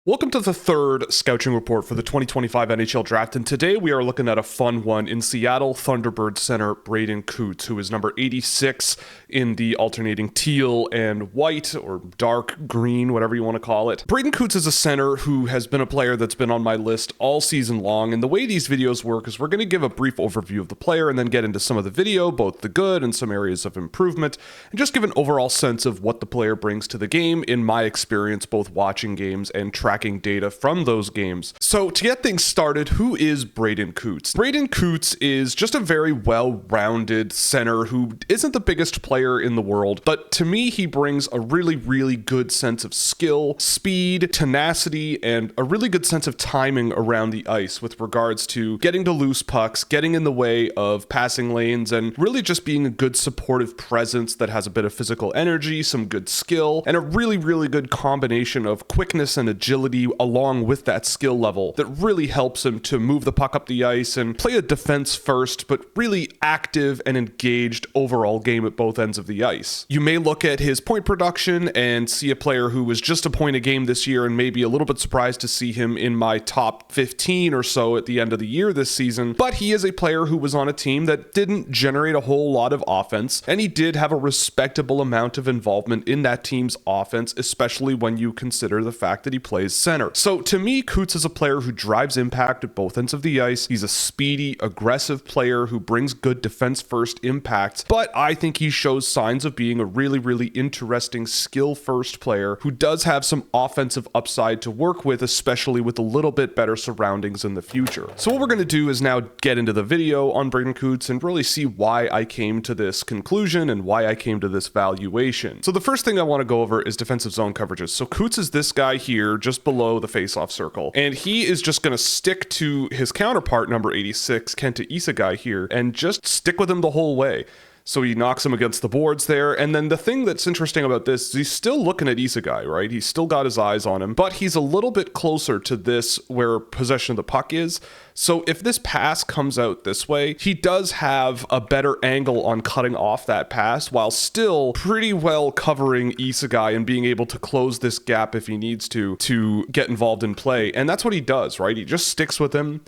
Welcome to the third Scouching report for the 2025 NHL Draft, and today we are looking at a fun one in Seattle Thunderbird center Braeden Cootes, who is number 86 in the alternating teal and white, or dark green, whatever you want to call it. Braeden Cootes is a center who has been a player that's been on my list all season long, and the way these videos work is we're going to give a brief overview of the player and then get into some of the video, both the good and some areas of improvement, and just give an overall sense of what the player brings to the game in my experience, both watching games and tracking data from those games. So to get things started, who is Braeden Cootes? Braeden Cootes is just a very well-rounded center who isn't the biggest player in the world, but to me, he brings a really good sense of skill, speed, tenacity, and a really good sense of timing around the ice with regards to getting to loose pucks, getting in the way of passing lanes, and really just being a good supportive presence that has a bit of physical energy, some good skill, and a really good combination of quickness and agility along with that skill level that really helps him to move the puck up the ice and play a defense first, but really active and engaged overall game at both ends of the ice. You may look at his point production and see a player who was just a point a game this year and maybe a little bit surprised to see him in my top 15 or so at the end of the year this season, but he is a player who was on a team that didn't generate a whole lot of offense, and he did have a respectable amount of involvement in that team's offense, especially when you consider the fact that he plays center. So to me, Cootes is a player who drives impact at both ends of the ice. He's a speedy, aggressive player who brings good defense first impact, but I think he shows signs of being a really interesting skill first player who does have some offensive upside to work with, especially with a little bit better surroundings in the future. So what we're going to do is now get into the video on Braeden Cootes and really see why I came to this conclusion and why I came to this valuation. So the first thing I want to go over is defensive zone coverages. So Cootes is this guy here just below the face-off circle, and he is just going to stick to his counterpart, number 86, Kenta Isagai here, and just stick with him the whole way. So he knocks him against the boards there. And then the thing that's interesting about this is he's still looking at Isagai, right? He's still got his eyes on him, but he's a little bit closer to this where possession of the puck is. So if this pass comes out this way, he does have a better angle on cutting off that pass while still pretty well covering Isagai and being able to close this gap if he needs to get involved in play. And that's what he does, right? He just sticks with him,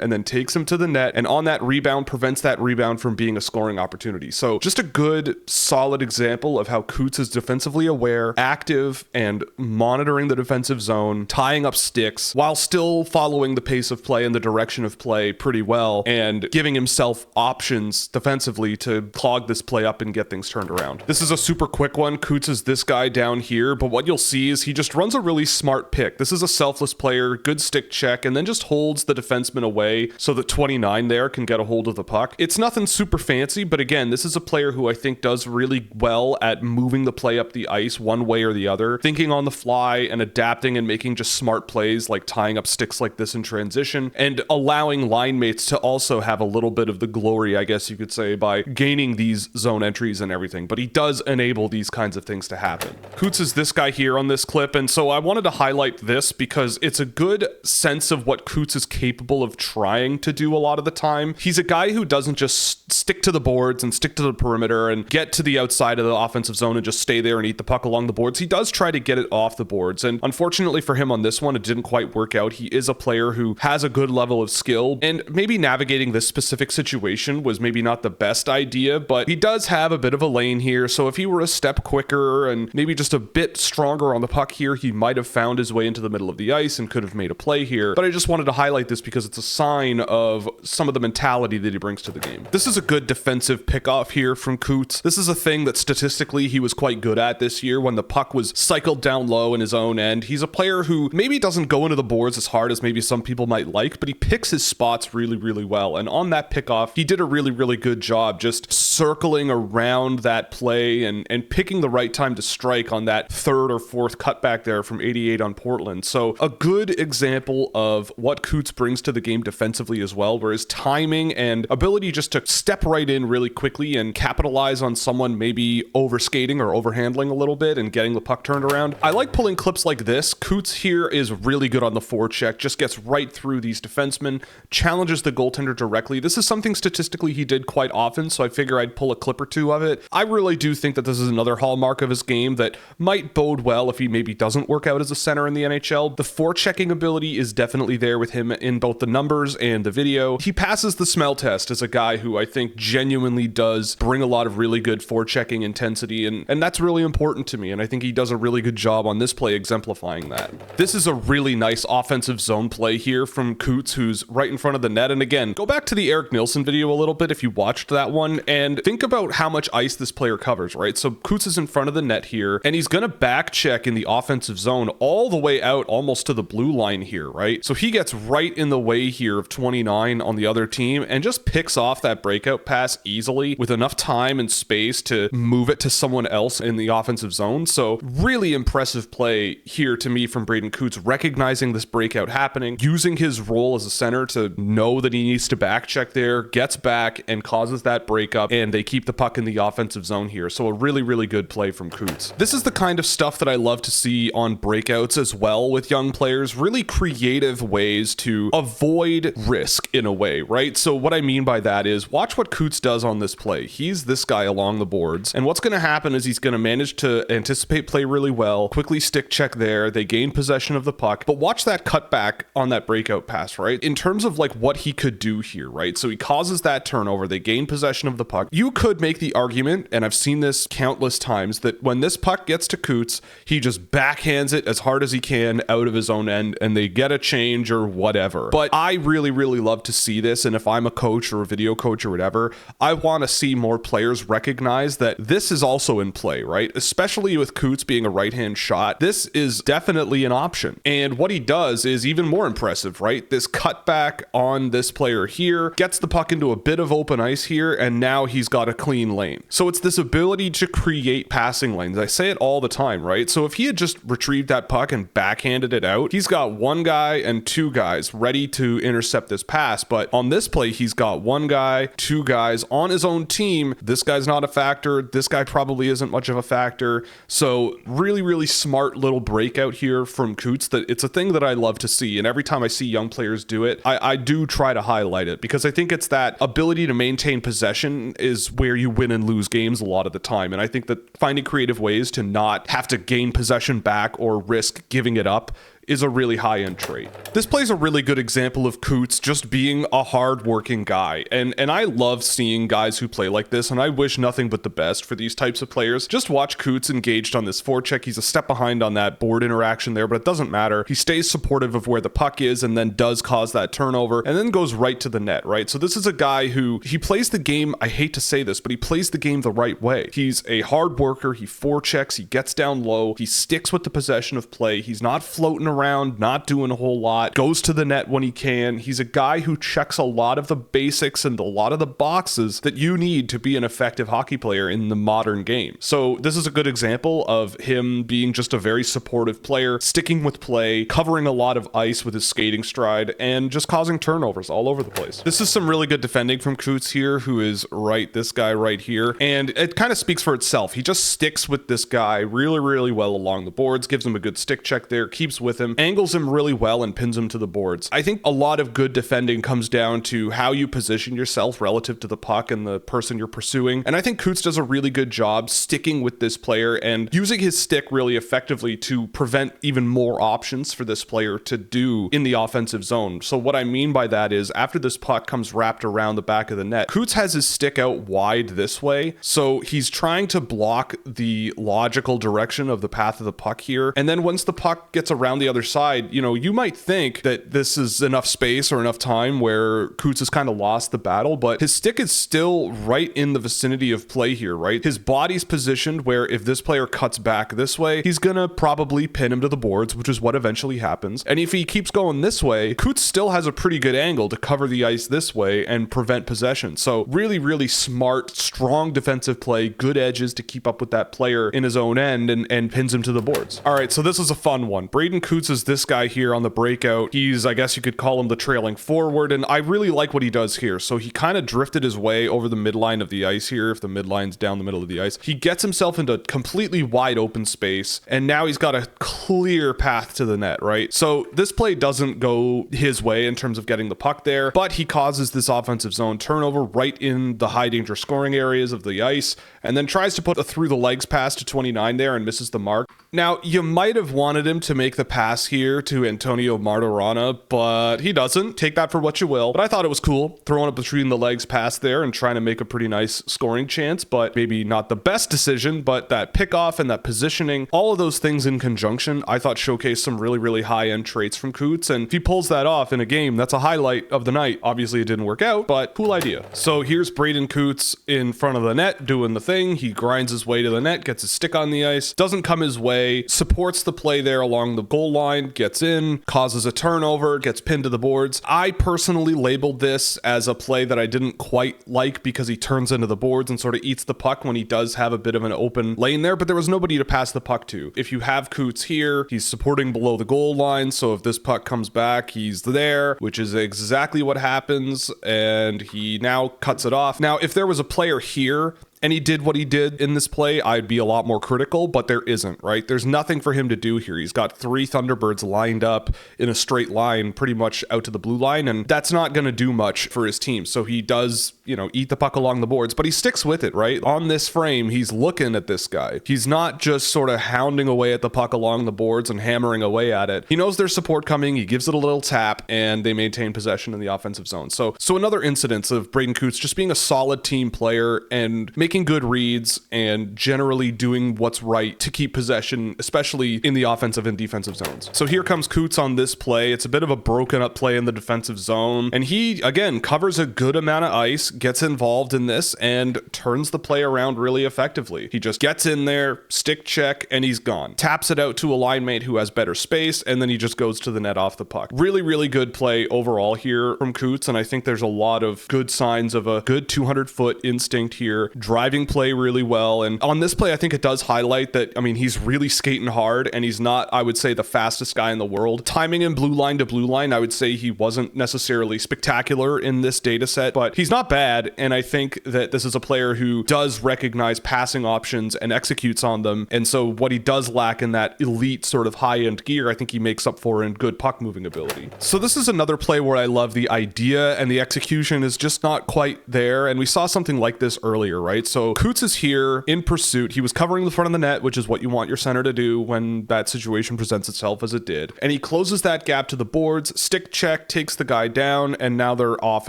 and then takes him to the net. And on that rebound, prevents that rebound from being a scoring opportunity. So just a good, solid example of how Cootes is defensively aware, active, and monitoring the defensive zone, tying up sticks while still following the pace of play in the direction of play pretty well, and giving himself options defensively to clog this play up and get things turned around. This is a super quick one. Cootes is this guy down here, but what you'll see is he just runs a really smart pick. This is a selfless player, good stick check, and then just holds the defenseman away so that 29 there can get a hold of the puck. It's nothing super fancy, but again, this is a player who I think does really well at moving the play up the ice one way or the other, thinking on the fly and adapting and making just smart plays like tying up sticks like this in transition, and allowing line mates to also have a little bit of the glory, I guess you could say, by gaining these zone entries and everything. But he does enable these kinds of things to happen. Cootes is this guy here on this clip, and so I wanted to highlight this because it's a good sense of what Cootes is capable of trying to do a lot of the time. He's a guy who doesn't just stick to the boards and stick to the perimeter and get to the outside of the offensive zone and just stay there and eat the puck along the boards. He does try to get it off the boards, and unfortunately for him on this one, it didn't quite work out. He is a player who has a good level of skill, and maybe navigating this specific situation was maybe not the best idea, but he does have a bit of a lane here, so if he were a step quicker and maybe just a bit stronger on the puck here, he might have found his way into the middle of the ice and could have made a play here. But I just wanted to highlight this because it's a sign of some of the mentality that he brings to the game. This is a good defensive pickoff here from Cootes. This is a thing that statistically he was quite good at this year when the puck was cycled down low in his own end. He's a player who maybe doesn't go into the boards as hard as maybe some people might like, but he picks his spots really well. And on that pickoff, he did a really good job just circling around that play and picking the right time to strike on that third or fourth cutback there from 88 on Portland. So a good example of what Cootes brings to the game defensively as well, where his timing and ability just to step right in really quickly and capitalize on someone maybe overskating or overhandling a little bit and getting the puck turned around. I like pulling clips like this. Cootes here is really good on the forecheck, just gets right through these defensemen, challenges the goaltender directly. This is something statistically he did quite often, so I figure I'd pull a clip or two of it. I really do think that this is another hallmark of his game that might bode well if he maybe doesn't work out as a center in the NHL. The forechecking ability is definitely there with him in both the numbers and the video. He passes the smell test as a guy who I think genuinely does bring a lot of really good forechecking intensity, and that's really important to me, and I think he does a really good job on this play exemplifying that. This is a really nice offensive zone play here from Cootes, who's right in front of the net, and again, go back to the Eric Nilsson video a little bit if you watched that one, and think about how much ice this player covers, right? So Cootes is in front of the net here, and he's gonna back check in the offensive zone all the way out almost to the blue line here, right? So he gets right in the way here of 29 on the other team and just picks off that breakout pass easily with enough time and space to move it to someone else in the offensive zone. So really impressive play here to me from Braeden Cootes, recognizing this breakout happening, using his role as a center to know that he needs to back check there, gets back and causes that breakup, and they keep the puck in the offensive zone here. So a really, really good play from Cootes. This is the kind of stuff that I love to see on breakouts as well with young players, really creative ways to avoid risk in a way, right? So what I mean by that is watch what Cootes does on this play. He's this guy along the boards, and what's going to happen is he's going to manage to anticipate play really well, quickly stick check there, they gain possession of the puck, but watch that cutback on that breakout pass, right? In terms of like what he could do here, right? So he causes that turnover, they gain possession of the puck. You could make the argument, and I've seen this countless times, that when this puck gets to Cootes, he just backhands it as hard as he can out of his own end, and they get a change or whatever. But I really, really love to see this, and if I'm a coach or a video coach or whatever, I want to see more players recognize that this is also in play, right? Especially with Cootes being a right-hand shot, this is definitely an option. And what he does is even more impressive, right? This cutback on this player here gets the puck into a bit of open ice here, and now he's got a clean lane. So it's this ability to create passing lanes. I say it all the time, right? So if he had just retrieved that puck and backhanded it out, he's got one guy and two guys ready to intercept this pass. But on this play, he's got one guy, two guys on his own team. This guy's not a factor. This guy probably isn't much of a factor. So really, really smart little breakout here from Cootes. That it's a thing that I love to see. And every time I see young players do it, I do try to highlight it, because I think it's that ability to maintain possession is where you win and lose games a lot of the time. And I think that finding creative ways to not have to gain possession back or risk giving it up is a really high-end trait. This plays a really good example of Cootes just being a hard-working guy, and I love seeing guys who play like this, and I wish nothing but the best for these types of players. Just watch Cootes engaged on this forecheck. He's a step behind on that board interaction there, but it doesn't matter. He stays supportive of where the puck is and then does cause that turnover and then goes right to the net, right? So this is a guy who, he plays the game, I hate to say this, but he plays the game the right way. He's a hard worker, he forechecks, he gets down low, he sticks with the possession of play, he's not floating around, not doing a whole lot, goes to the net when he can. He's a guy who checks a lot of the basics and a lot of the boxes that you need to be an effective hockey player in the modern game. So this is a good example of him being just a very supportive player, sticking with play, covering a lot of ice with his skating stride, and just causing turnovers all over the place. This is some really good defending from Cootes here, who is this guy right here, and it kind of speaks for itself. He just sticks with this guy really, really well along the boards, gives him a good stick check there, keeps with him, angles him really well and pins him to the boards. I think a lot of good defending comes down to how you position yourself relative to the puck and the person you're pursuing. And I think Cootes does a really good job sticking with this player and using his stick really effectively to prevent even more options for this player to do in the offensive zone. So what I mean by that is after this puck comes wrapped around the back of the net, Cootes has his stick out wide this way. So he's trying to block the logical direction of the path of the puck here. And then once the puck gets around the other side, you know, you might think that this is enough space or enough time where Cootes has kind of lost the battle, but his stick is still right in the vicinity of play here, right? His body's positioned where if this player cuts back this way, he's gonna probably pin him to the boards, which is what eventually happens. And if he keeps going this way, Cootes still has a pretty good angle to cover the ice this way and prevent possession. So really, really smart, strong defensive play, good edges to keep up with that player in his own end and pins him to the boards. All right, so this is a fun one. Braeden Cootes Cootes is this guy here on the breakout. He's, I guess you could call him the trailing forward, and I really like what he does here. So he kind of drifted his way over the midline of the ice here, if the midline's down the middle of the ice. He gets himself into completely wide open space, and now he's got a clear path to the net, right? So this play doesn't go his way in terms of getting the puck there, but he causes this offensive zone turnover right in the high danger scoring areas of the ice, and then tries to put a through the legs pass to 29 there and misses the mark. Now, you might have wanted him to make the pass here to Antonio Martorana, but he doesn't. Take that for what you will. But I thought it was cool, throwing up between the legs pass there and trying to make a pretty nice scoring chance, but maybe not the best decision, but that pickoff and that positioning, all of those things in conjunction, I thought showcased some really, really high-end traits from Cootes, and if he pulls that off in a game, that's a highlight of the night. Obviously, it didn't work out, but cool idea. So here's Braeden Cootes in front of the net doing the thing. He grinds his way to the net, gets his stick on the ice, doesn't come his way, supports the play there along the goal line, gets in, causes a turnover, gets pinned to the boards. I personally labeled this as a play that I didn't quite like because he turns into the boards and sort of eats the puck when he does have a bit of an open lane there, but there was nobody to pass the puck to. If you have Cootes here, he's supporting below the goal line, so if this puck comes back, he's there, which is exactly what happens, and he now cuts it off. Now, if there was a player here and he did what he did in this play, I'd be a lot more critical, but there isn't, right? There's nothing for him to do here. He's got 3 Thunderbirds lined up in a straight line, pretty much out to the blue line, and that's not going to do much for his team. So he does, eat the puck along the boards, but he sticks with it, right? On this frame, he's looking at this guy. He's not just sort of hounding away at the puck along the boards and hammering away at it. He knows there's support coming, he gives it a little tap, and they maintain possession in the offensive zone. So another incidence of Braeden Cootes just being a solid team player and making good reads and generally doing what's right to keep possession, especially in the offensive and defensive zones. So here comes Cootes on this play. It's a bit of a broken up play in the defensive zone, and he, again, covers a good amount of ice, gets involved in this, and turns the play around really effectively. He just gets in there, stick check, and he's gone. Taps it out to a line mate who has better space, and then he just goes to the net off the puck. Really, really good play overall here from Cootes, and I think there's a lot of good signs of a good 200-foot instinct here, driving play really well. And on this play, I think it does highlight that, he's really skating hard, and he's not, I would say, the fastest guy in the world. Timing in blue line to blue line, I would say he wasn't necessarily spectacular in this data set, but he's not bad. And I think that this is a player who does recognize passing options and executes on them. And so what he does lack in that elite sort of high-end gear, I think he makes up for in good puck moving ability. So this is another play where I love the idea, and the execution is just not quite there. And we saw something like this earlier, right? So Cootes is here in pursuit. He was covering the front of the net, which is what you want your center to do when that situation presents itself, as it did. And he closes that gap to the boards, stick check, takes the guy down, and now they're off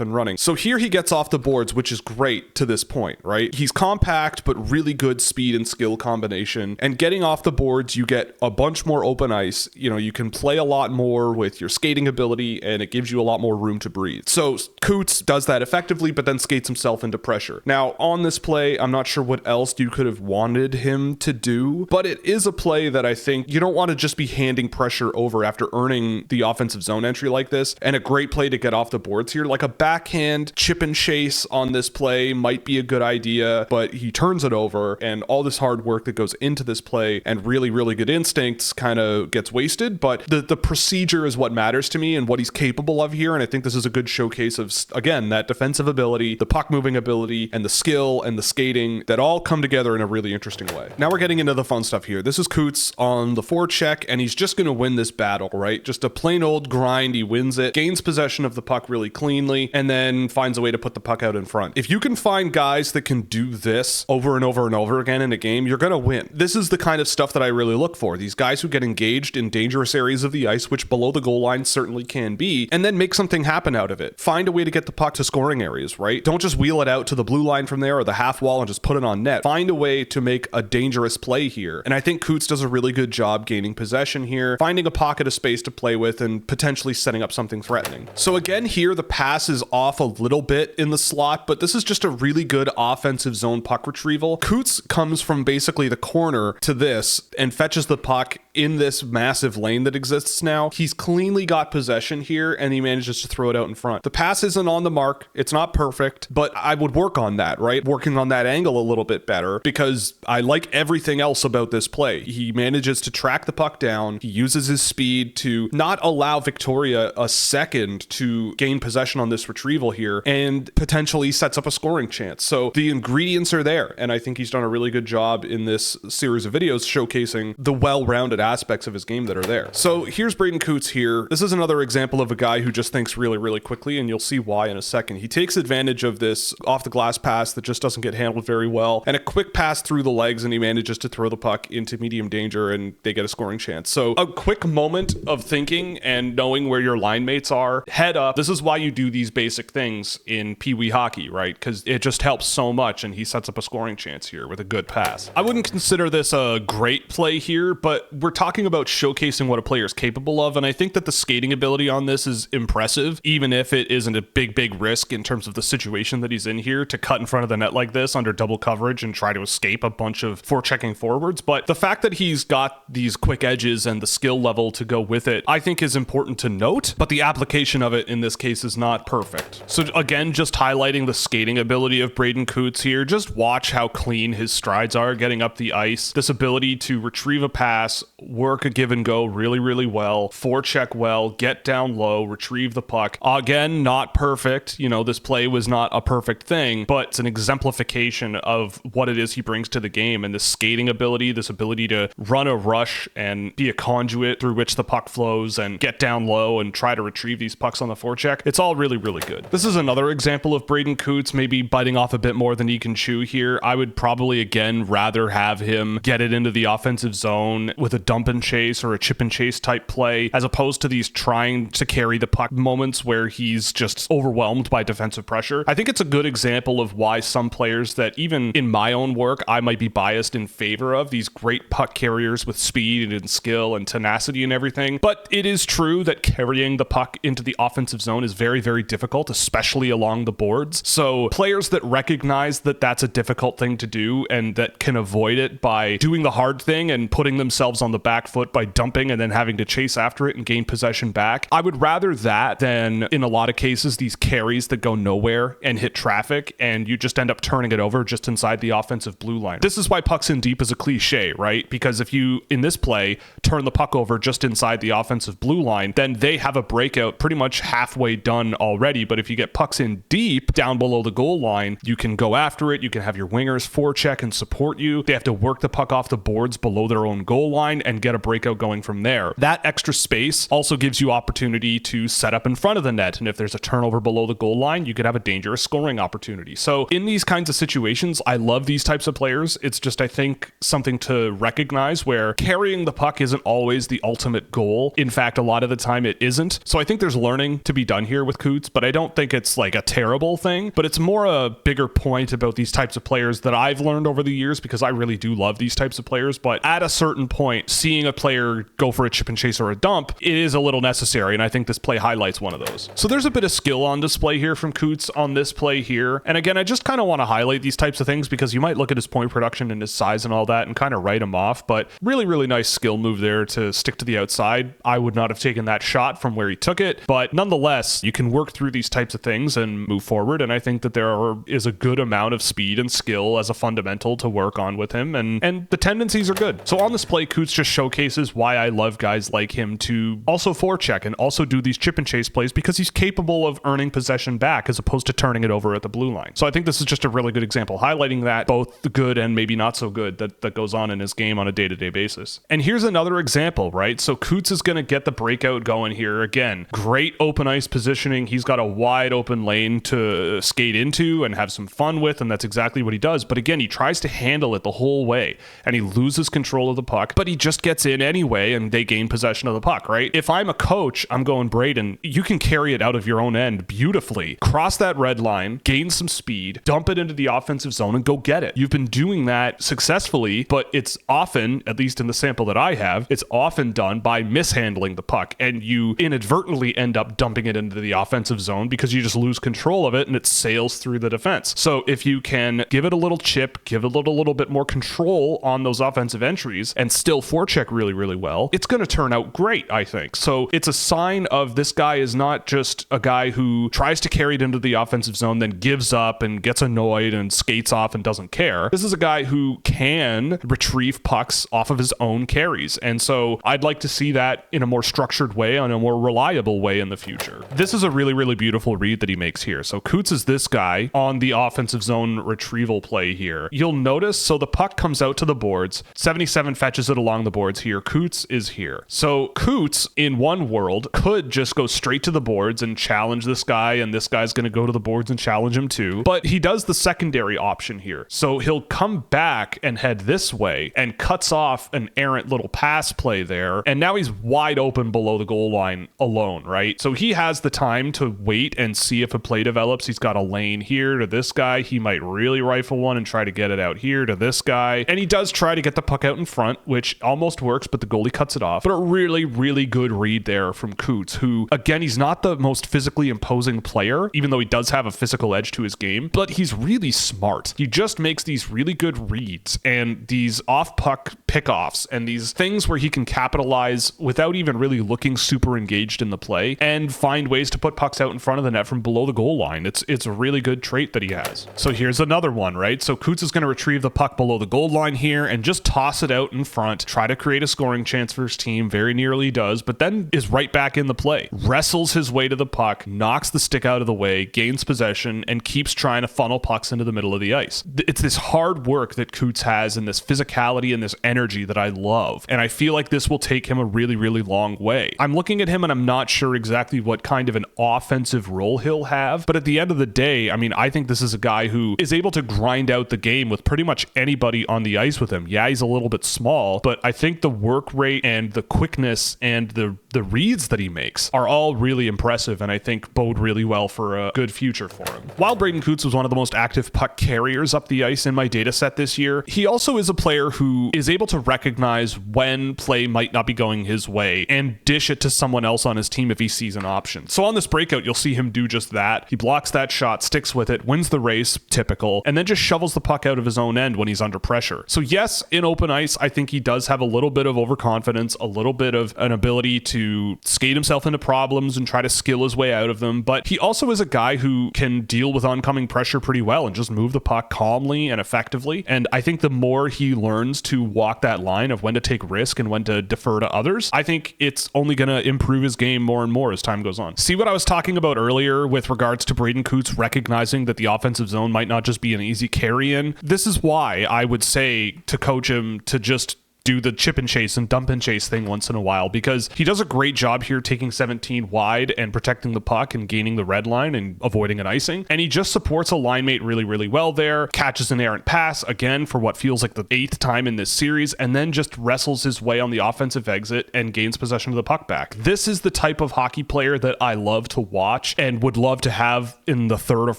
and running. So here he gets off the boards, which is great to this point, right? He's compact, but really good speed and skill combination. And getting off the boards, you get a bunch more open ice. You can play a lot more with your skating ability, and it gives you a lot more room to breathe. So Cootes does that effectively, but then skates himself into pressure. Now, on this play, I'm not sure what else you could have wanted him to do, but it is a play that I think you don't want to just be handing pressure over after earning the offensive zone entry like this, and a great play to get off the boards here. Like a backhand chip and chase on this play might be a good idea, but he turns it over, and all this hard work that goes into this play and really, really good instincts kind of gets wasted. But the procedure is what matters to me and what he's capable of here, and I think this is a good showcase of, again, that defensive ability, the puck moving ability, and the skill and the skating that all come together in a really interesting way. Now we're getting into the fun stuff here. This is Cootes on the forecheck, and he's just going to win this battle, right? Just a plain old grind. He wins it, gains possession of the puck really cleanly, and then finds a way to put the puck out in front. If you can find guys that can do this over and over and over again in a game, you're going to win. This is the kind of stuff that I really look for. These guys who get engaged in dangerous areas of the ice, which below the goal line certainly can be, and then make something happen out of it. Find a way to get the puck to scoring areas, right? Don't just wheel it out to the blue line from there or the half wall and just put it on net. Find a way to make a dangerous play here. And I think Cootes does a really good job gaining possession here, finding a pocket of space to play with, and potentially setting up something threatening. So again, here the pass is off a little bit in the slot, but this is just a really good offensive zone puck retrieval. Cootes comes from basically the corner to this and fetches the puck in this massive lane that exists now. He's cleanly got possession here, and he manages to throw it out in front. The pass isn't on the mark. It's not perfect, but I would work on that, right? Working on that angle a little bit better, because I like everything else about this play. He manages to track the puck down. He uses his speed to not allow Victoria a second to gain possession on this retrieval here, and potentially sets up a scoring chance. So the ingredients are there, and I think he's done a really good job in this series of videos showcasing the well-rounded aspects of his game that are there. So here's Braeden Cootes here. This is another example of a guy who just thinks really, really quickly, and you'll see why in a second. He takes advantage of this off the glass pass that just doesn't get handled very well, and a quick pass through the legs, and he manages to throw the puck into medium danger, and they get a scoring chance. So a quick moment of thinking and knowing where your line mates are, head up. This is why you do these basic things in Pee Wee hockey, right? Because it just helps so much, and he sets up a scoring chance here with a good pass. I wouldn't consider this a great play here, but we're talking about showcasing what a player is capable of, and I think that the skating ability on this is impressive, even if it isn't a big risk in terms of the situation that he's in here to cut in front of the net like this under double coverage and try to escape a bunch of forechecking forwards. But the fact that he's got these quick edges and the skill level to go with it, I think is important to note, but the application of it in this case is not perfect. So again, just highlighting the skating ability of Braeden Cootes here. Just watch how clean his strides are getting up the ice. This ability to retrieve a pass, work a give and go really well, forecheck well, get down low, retrieve the puck. Again, not perfect. You know, this play was not a perfect thing, but it's an exemplification of what it is he brings to the game, and this skating ability, this ability to run a rush and be a conduit through which the puck flows and get down low and try to retrieve these pucks on the forecheck. It's all really good. This is another example of Braeden Cootes maybe biting off a bit more than he can chew here. I would probably, again, rather have him get it into the offensive zone with a dump and chase or a chip and chase type play, as opposed to these trying to carry the puck moments where he's just overwhelmed by defensive pressure. I think it's a good example of why some players that even in my own work, I might be biased in favor of, these great puck carriers with speed and skill and tenacity and everything. But it is true that carrying the puck into the offensive zone is very difficult, especially along the boards. So players that recognize that that's a difficult thing to do and that can avoid it by doing the hard thing and putting themselves on the back foot by dumping and then having to chase after it and gain possession back, I would rather that than, in a lot of cases, these carries that go nowhere and hit traffic and you just end up turning it over just inside the offensive blue line. This is why pucks in deep is a cliche, right? Because if you, in this play, turn the puck over just inside the offensive blue line, then they have a breakout pretty much halfway done already. But if you get pucks in deep down below the goal line, you can go after it. You can have your wingers forecheck and support you. They have to work the puck off the boards below their own goal line and get a breakout going from there. That extra space also gives you opportunity to set up in front of the net. And if there's a turnover below the goal line, you could have a dangerous scoring opportunity. So in these kinds of situations, I love these types of players. It's just, I think, something to recognize where carrying the puck isn't always the ultimate goal. In fact, a lot of the time it isn't. So I think there's learning to be done here with Cootes, but I don't think it's like a terrible thing, but it's more a bigger point about these types of players that I've learned over the years, because I really do love these types of players. But at a certain point, seeing a player go for a chip and chase or a dump, it is a little necessary. And I think this play highlights one of those. So there's a bit of skill on display here from Cootes on this play here. And again, I just kind of want to highlight these types of things because you might look at his point production and his size and all that and kind of write him off, but really nice skill move there to stick to the outside. I would not have taken that shot from where he took it, but nonetheless, you can work through these types of things and move forward. And I think that is a good amount of speed and skill as a fundamental to work on with him, and the tendencies are good. So on this play, Cootes just showcases why I love guys like him to also forecheck and also do these chip and chase plays, because he's capable of earning possession back as opposed to turning it over at the blue line. So I think this is just a really good example highlighting that, both the good and maybe not so good that goes on in his game on a day-to-day basis. And here's another example, right? So Cootes is going to get the breakout going here. Again, great open ice positioning. He's got a wide open lane to skate into and have some fun with, and that's exactly what he does. But again, he tries to handle it the whole way and he loses control of the puck, but he just gets in anyway and they gain possession of the puck, right? If I'm a coach, I'm going, Braeden, you can carry it out of your own end beautifully. Cross that red line, gain some speed, dump it into the offensive zone and go get it. You've been doing that successfully, but it's often, at least in the sample that I have, it's often done by mishandling the puck, and you inadvertently end up dumping it into the offensive zone because you just lose control of it and it sails through the defense. So if you can give it a little chip, give it a little bit more control on those offensive entries and still force forecheck really, really well, it's going to turn out great, I think. So it's a sign of this guy is not just a guy who tries to carry it into the offensive zone, then gives up and gets annoyed and skates off and doesn't care. This is a guy who can retrieve pucks off of his own carries. And so I'd like to see that in a more structured way, on a more reliable way in the future. This is a really, really beautiful read that he makes here. So Cootes is this guy on the offensive zone retrieval play here. You'll notice, so the puck comes out to the boards. 77 fetches it along the boards here. Cootes is here. So Cootes, in one world, could just go straight to the boards and challenge this guy, and this guy's going to go to the boards and challenge him too. But he does the secondary option here. So he'll come back and head this way and cuts off an errant little pass play there. And now he's wide open below the goal line alone, right? So he has the time to wait and see if a play develops. He's got a lane here to this guy. He might really rifle one and try to get it out here to this guy. And he does try to get the puck out in front, which almost works, but the goalie cuts it off. But a really, really good read there from Cootes, who, again, he's not the most physically imposing player, even though he does have a physical edge to his game, but he's really smart. He just makes these really good reads and these off-puck pickoffs and these things where he can capitalize without even really looking super engaged in the play and find ways to put pucks out in front of the net from below the goal line. It's a really good trait that he has. So here's another one, right? So Cootes is going to retrieve the puck below the goal line here and just toss it out in front, try to create a scoring chance for his team. Very nearly does, but then is right back in the play. Wrestles his way to the puck, knocks the stick out of the way, gains possession, and keeps trying to funnel pucks into the middle of the ice. It's this hard work that Cootes has and this physicality and this energy that I love. And I feel like this will take him a really, really long way. I'm looking at him and I'm not sure exactly what kind of an offensive role he'll have, but at the end of the day, I mean, I think this is a guy who is able to grind out the game with pretty much anybody on the ice with him. Yeah, he's a little bit small, but I think the work rate and the quickness and the reads that he makes are all really impressive, and I think bode really well for a good future for him. While Braeden Cootes was one of the most active puck carriers up the ice in my data set this year, he also is a player who is able to recognize when play might not be going his way and dish it to someone else on his team if he sees an option. So on this breakout, you'll see him do just that. He blocks that shot, sticks with it, wins the race, typical, and then just shovels the puck out of his own end when he's under pressure. So yes, in open ice, I think he does have a little bit of overconfidence, a little bit of an ability to skate himself into problems and try to skill his way out of them, but he also is a guy who can deal with oncoming pressure pretty well and just move the puck calmly and effectively. And I think the more he learns to walk that line of when to take risk and when to defer to others, I think it's only going to improve his game more and more as time goes on. See what I was talking about earlier with regards to Braeden Cootes recognizing that the offensive zone might not just be an easy carry in? This is why I would say to coach him to just do the chip and chase and dump and chase thing once in a while, because he does a great job here taking 17 wide and protecting the puck and gaining the red line and avoiding an icing. And he just supports a line mate really, really well there, catches an errant pass again for what feels like the 8th time in this series, and then just wrestles his way on the offensive exit and gains possession of the puck back. This is the type of hockey player that I love to watch and would love to have in the 3rd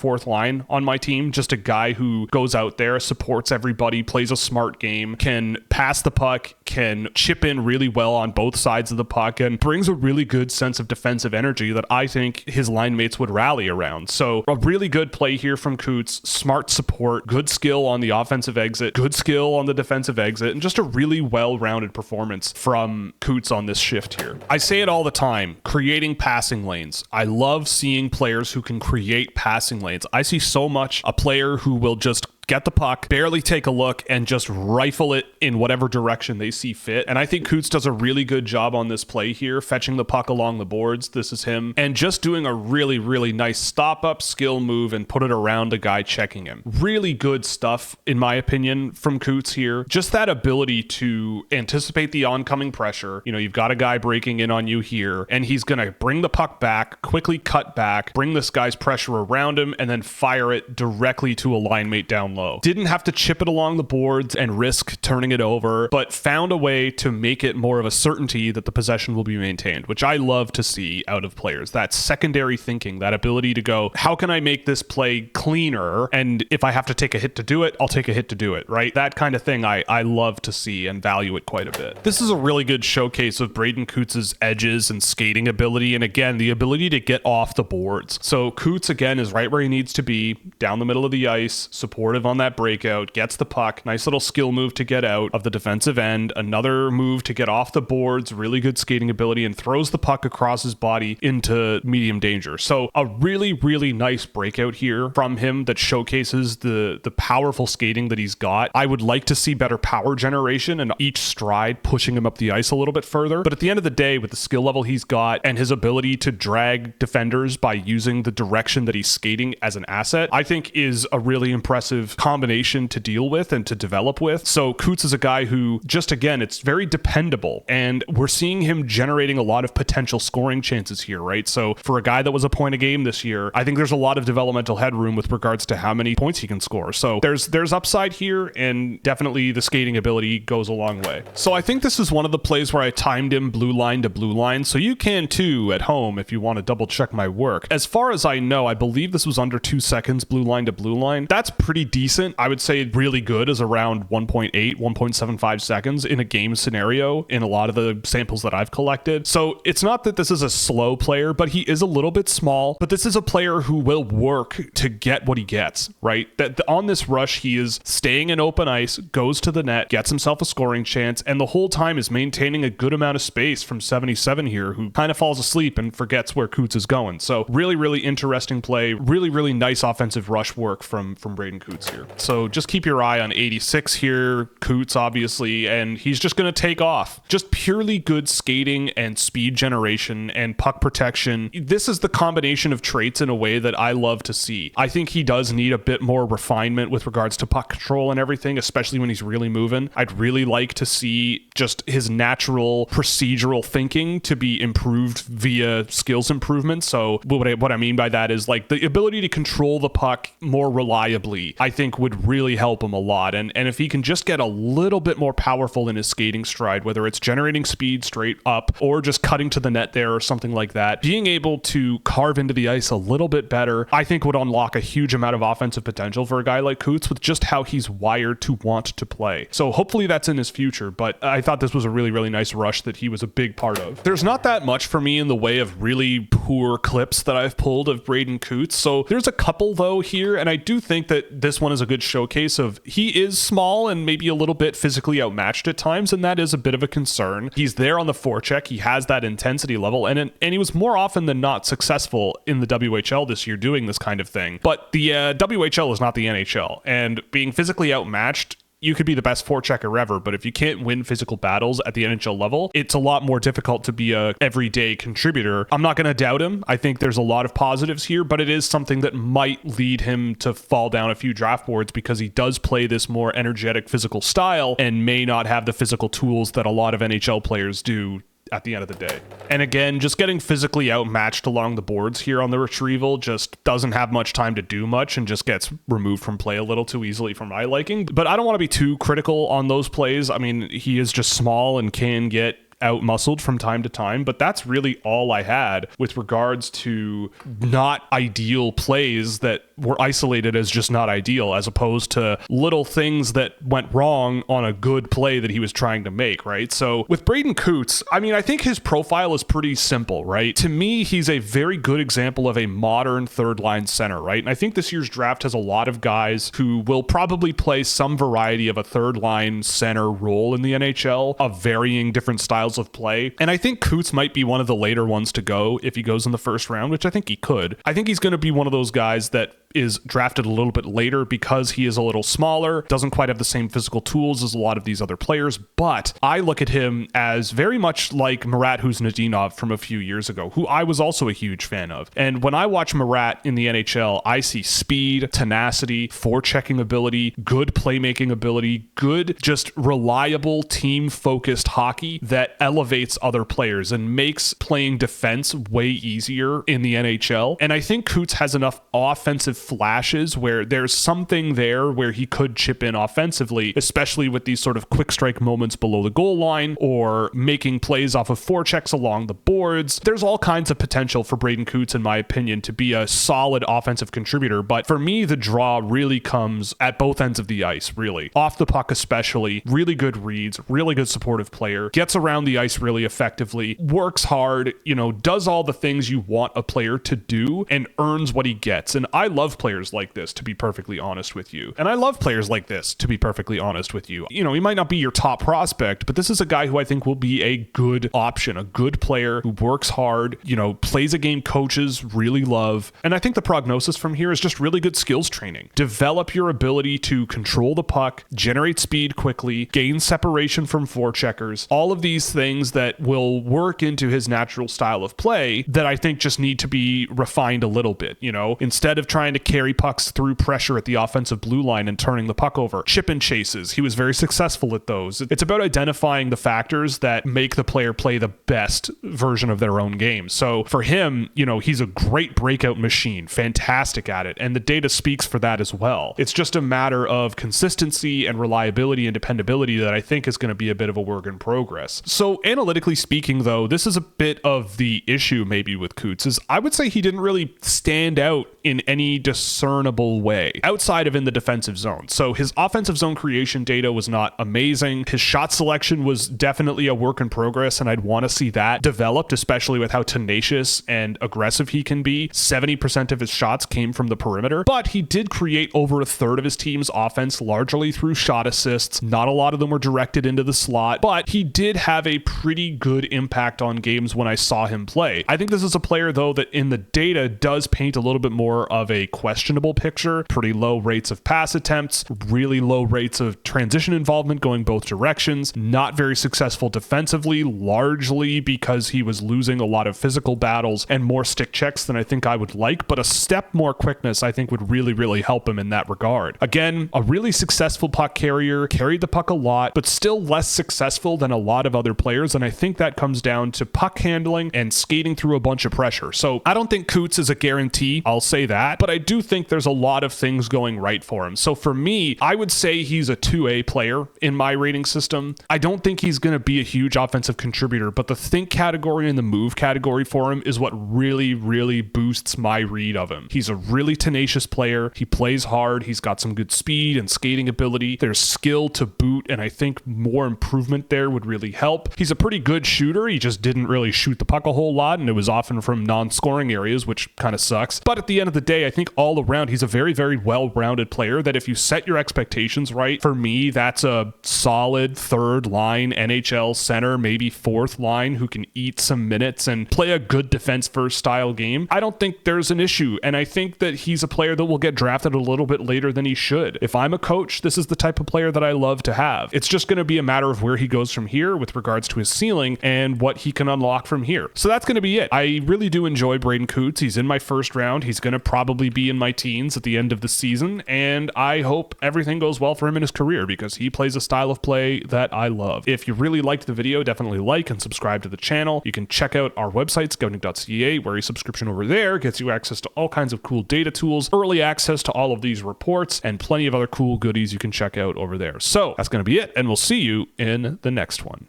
or 4th line on my team. Just a guy who goes out there, supports everybody, plays a smart game, can pass the puck, can chip in really well on both sides of the puck, and brings a really good sense of defensive energy that I think his line mates would rally around. So a really good play here from Cootes, smart support, good skill on the offensive exit, good skill on the defensive exit, and just a really well-rounded performance from Cootes on this shift here. I say it all the time, creating passing lanes. I love seeing players who can create passing lanes. I see so much a player who will just get the puck, barely take a look, and just rifle it in whatever direction they see fit. And I think Cootes does a really good job on this play here, fetching the puck along the boards. This is him. And just doing a really, really nice stop-up skill move and put it around a guy checking him. Really good stuff, in my opinion, from Cootes here. Just that ability to anticipate the oncoming pressure. You know, you've got a guy breaking in on you here, and he's going to bring the puck back, quickly cut back, bring this guy's pressure around him, and then fire it directly to a line mate down low. Didn't have to chip it along the boards and risk turning it over, but found a way to make it more of a certainty that the possession will be maintained, which I love to see out of players. That secondary thinking, that ability to go, how can I make this play cleaner? And if I have to take a hit to do it, I'll take a hit to do it, right? That kind of thing I love to see and value it quite a bit. This is a really good showcase of Braeden Cootes' edges and skating ability, and again, the ability to get off the boards. So Cootes, again, is right where he needs to be, down the middle of the ice, supportive aggressive on that breakout, gets the puck, nice little skill move to get out of the defensive end, another move to get off the boards, really good skating ability, and throws the puck across his body into medium danger. So a really, really nice breakout here from him that showcases the powerful skating that he's got. I would like to see better power generation and each stride pushing him up the ice a little bit further. But at the end of the day, with the skill level he's got and his ability to drag defenders by using the direction that he's skating as an asset, I think is a really impressive combination to deal with and to develop with. So Cootes is a guy who, just again, it's very dependable, and we're seeing him generating a lot of potential scoring chances here, right? So for a guy that was a point a game this year, I think there's a lot of developmental headroom with regards to how many points he can score. So there's upside here, and definitely the skating ability goes a long way. So I think this is one of the plays where I timed him blue line to blue line, so you can too at home if you want to double check my work. As far as I know, I believe this was under 2 seconds blue line to blue line. That's pretty decent. I would say really good is around 1.8, 1.75 seconds in a game scenario in a lot of the samples that I've collected. So it's not that this is a slow player, but he is a little bit small, but this is a player who will work to get what he gets, right? That on this rush, he is staying in open ice, goes to the net, gets himself a scoring chance, and the whole time is maintaining a good amount of space from 77 here, who kind of falls asleep and forgets where Cootes is going. So really, really interesting play. Really, really nice offensive rush work from Braeden Cootes here. So just keep your eye on 86 here, Cootes obviously, and he's just going to take off. Just purely good skating and speed generation and puck protection. This is the combination of traits in a way that I love to see. I think he does need a bit more refinement with regards to puck control and everything, especially when he's really moving. I'd really like to see just his natural procedural thinking to be improved via skills improvements. So what I mean by that is like the ability to control the puck more reliably, I think would really help him a lot. And if he can just get a little bit more powerful in his skating stride, whether it's generating speed straight up or just cutting to the net there or something like that, being able to carve into the ice a little bit better, I think would unlock a huge amount of offensive potential for a guy like Cootes with just how he's wired to want to play. So hopefully that's in his future, but I thought this was a really, really nice rush that he was a big part of. There's not that much for me in the way of really poor clips that I've pulled of Braeden Cootes. So there's a couple though here, and I do think that this one is a good showcase of he is small and maybe a little bit physically outmatched at times, and that is a bit of a concern. He's there on the forecheck. He has that intensity level, and he was more often than not successful in the WHL this year doing this kind of thing. But the WHL is not the NHL, and being physically outmatched, you could be the best forechecker ever, but if you can't win physical battles at the NHL level, it's a lot more difficult to be a everyday contributor. I'm not going to doubt him. I think there's a lot of positives here, but it is something that might lead him to fall down a few draft boards because he does play this more energetic physical style and may not have the physical tools that a lot of NHL players do at the end of the day. And again, just getting physically outmatched along the boards here on the retrieval just doesn't have much time to do much and just gets removed from play a little too easily for my liking. But I don't want to be too critical on those plays. I mean, he is just small and can get out-muscled from time to time, but that's really all I had with regards to not ideal plays that were isolated as just not ideal, as opposed to little things that went wrong on a good play that he was trying to make, right? So with Braeden Cootes, I mean, I think his profile is pretty simple, right? To me, he's a very good example of a modern third-line center, right? And I think this year's draft has a lot of guys who will probably play some variety of a third-line center role in the NHL of varying different styles of play. And I think Cootes might be one of the later ones to go if he goes in the first round, which I think he could. I think he's going to be one of those guys that is drafted a little bit later because he is a little smaller, doesn't quite have the same physical tools as a lot of these other players, but I look at him as very much like Marat Huznadinov from a few years ago, who I was also a huge fan of. And when I watch Marat in the NHL, I see speed, tenacity, forechecking ability, good playmaking ability, good, just reliable, team-focused hockey that elevates other players and makes playing defense way easier in the NHL. And I think Cootes has enough offensive flashes where there's something there where he could chip in offensively, especially with these sort of quick strike moments below the goal line or making plays off of forechecks along the boards. There's all kinds of potential for Braeden Cootes, in my opinion, to be a solid offensive contributor. But for me, the draw really comes at both ends of the ice, really. Off the puck especially, really good reads, really good supportive player, gets around the ice really effectively, works hard, does all the things you want a player to do and earns what he gets. And I love love players like this, to be perfectly honest with you. And I love players like this, to be perfectly honest with you. You know, he might not be your top prospect, but this is a guy who I think will be a good option, a good player who works hard, you know, plays a game coaches really love. And I think the prognosis from here is just really good skills training. Develop your ability to control the puck, generate speed quickly, gain separation from forecheckers, all of these things that will work into his natural style of play that I think just need to be refined a little bit. You know, instead of trying to carry pucks through pressure at the offensive blue line and turning the puck over, chip and chases, he was very successful at those. It's about identifying the factors that make the player play the best version of their own game. So for him, you know, he's a great breakout machine, fantastic at it, and the data speaks for that as well. It's just a matter of consistency and reliability and dependability that I think is going to be a bit of a work in progress. So analytically speaking, though, this is a bit of the issue maybe with Cootes, is I would say he didn't really stand out in any discernible way outside of in the defensive zone. So his offensive zone creation data was not amazing. His shot selection was definitely a work in progress, and I'd want to see that developed, especially with how tenacious and aggressive he can be. 70% of his shots came from the perimeter, but he did create over a third of his team's offense largely through shot assists. Not a lot of them were directed into the slot, but he did have a pretty good impact on games when I saw him play. I think this is a player, though, that in the data does paint a little bit more of a questionable picture. Pretty low rates of pass attempts, really low rates of transition involvement going both directions, not very successful defensively, largely because he was losing a lot of physical battles and more stick checks than I think I would like, but a step more quickness I think would really, really help him in that regard. Again, a really successful puck carrier, carried the puck a lot, but still less successful than a lot of other players, and I think that comes down to puck handling and skating through a bunch of pressure. So I don't think Cootes is a guarantee, I'll say that, but I do think there's a lot of things going right for him. So for me, I would say he's a 2A player in my rating system. I don't think he's going to be a huge offensive contributor, but the think category and the move category for him is what really, really boosts my read of him. He's a really tenacious player. He plays hard. He's got some good speed and skating ability. There's skill to boot, and I think more improvement there would really help. He's a pretty good shooter. He just didn't really shoot the puck a whole lot, and it was often from non-scoring areas, which kind of sucks. But at the end of the day, I think all around, he's a very, very well-rounded player that if you set your expectations right, for me, that's a solid third line NHL center, maybe fourth line who can eat some minutes and play a good defense first style game. I don't think there's an issue, and I think that he's a player that will get drafted a little bit later than he should. If I'm a coach, this is the type of player that I love to have. It's just going to be a matter of where he goes from here with regards to his ceiling and what he can unlock from here. So that's going to be it. I really do enjoy Braeden Cootes. He's in my first round. He's going to probably be in my teens at the end of the season, and I hope everything goes well for him in his career because he plays a style of play that I love. If you really liked the video, definitely like and subscribe to the channel. You can check out our website, scouting.ca, where a subscription over there gets you access to all kinds of cool data tools, early access to all of these reports, and plenty of other cool goodies you can check out over there. So that's going to be it, and we'll see you in the next one.